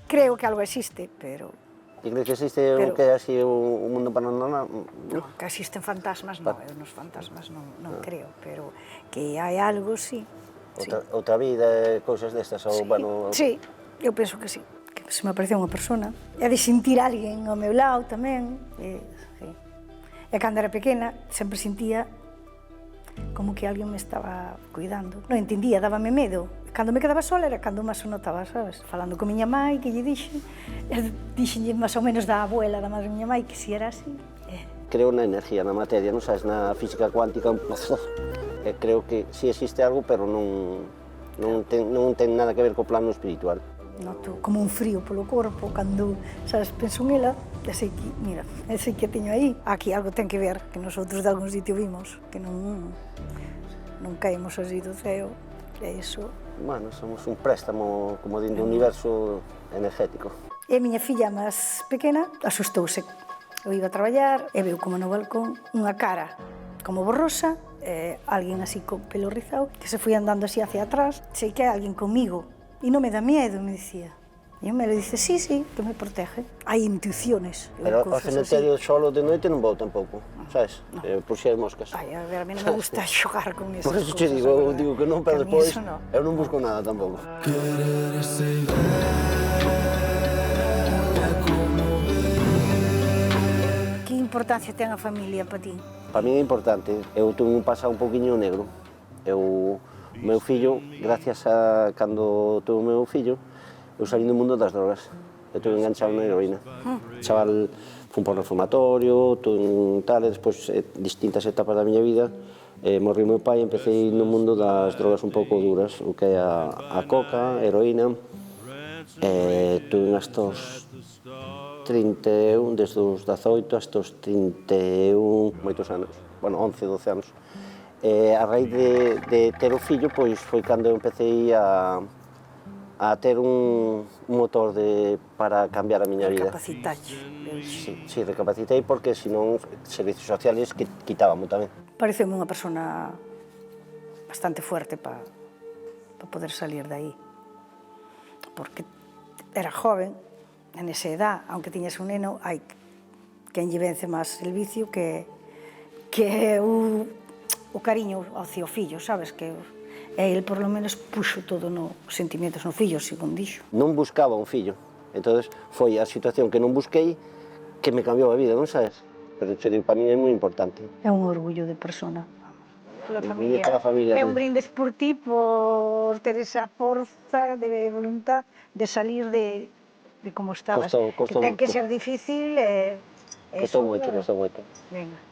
Creo que algo existe, pero... E crees que existe o que é así un mundo paranormal? Non, que existen fantasmas, non, eu nos fantasmas non creo, pero que hai algo, sí. Outra vida, cousas destas, ou, bueno... Sí, eu penso que sí, que se me apareceu unha persona. E de sentir alguén ao meu lado tamén, sí. E cando era pequena, sempre sentía como que alguén me estaba cuidando. Non entendía, dábame medo. Cando me quedaba sola era cando máis o notaba, sabes? Falando con miña mai, que lle dixenlle máis ou menos da abuela, da madre miña mai, que si era así. Creo na enerxía, na materia, non sabes, na física cuántica, creo que si existe algo, pero non ten nada que ver co plano espiritual. Noto como un frío polo corpo, cando, sabes, penso en ela, e sei que, mira, sei que teño aí. Aquí algo ten que ver, que nosotros de algún sitio vimos, que non caímos así do ceo, e iso... Bueno, somos un préstamo, como dentro do universo energético. E a miña filla máis pequena asustouse. Eu iba a traballar e veu como no balcón unha cara como borrosa, alguén así con pelo rizado, que se foi andando así hacia atrás. Sei que hai alguén comigo e non me dá miedo, me dicía. E me le dice, sí, que me protege. Hai intuiciones. Pero ao cementerio solo de noite non vou tampouco, sabes? Por si hai moscas. Ai, a ver, a mí non me gusta xogar con esas cousas. Por eso cousas. eu digo que non, pero despois eu non busco nada tampouco. Que importancia ten a familia para ti? Para mí é importante. Eu tuve un pasado un poquinho negro. O meu fillo, gracias a cando tuve o meu fillo, eu salí do mundo das drogas. Eu estuve enganchado na heroína. Chaval, fun por reformatorio, tuve tal, e despois distintas etapas da miña vida. Morri meu pai e empecé no mundo das drogas un pouco duras, o que é a coca, a heroína. Tuve hasta os 31, desde os 18 hasta os 31, moitos anos, bueno, 11, 12 anos. A raíz de ter o fillo, pois foi cando eu empecé a ter un motor para cambiar a miña vida. Recapacitache. Sí, recapacitei porque senón servicios sociales quitábamos tamén. Pareceu unha persona bastante fuerte para poder salir de aí. Porque era joven, en esa edad, aunque tiñas un neno, hai quen lle vence máis el vicio que o cariño hacia o fillo, sabes? Que el, por lo menos, puxo todo os sentimentos no fillo, según dixo. Non buscaba un fillo, entón foi a situación que non busquei que me cambiou a vida, non sabes? Pero para mí é moi importante. É un orgullo de persona. Toda a familia. É un brindes por ti, por ter esa forza de voluntad de salir de como estabas. Que ten que ser difícil. Costou moito. Venga.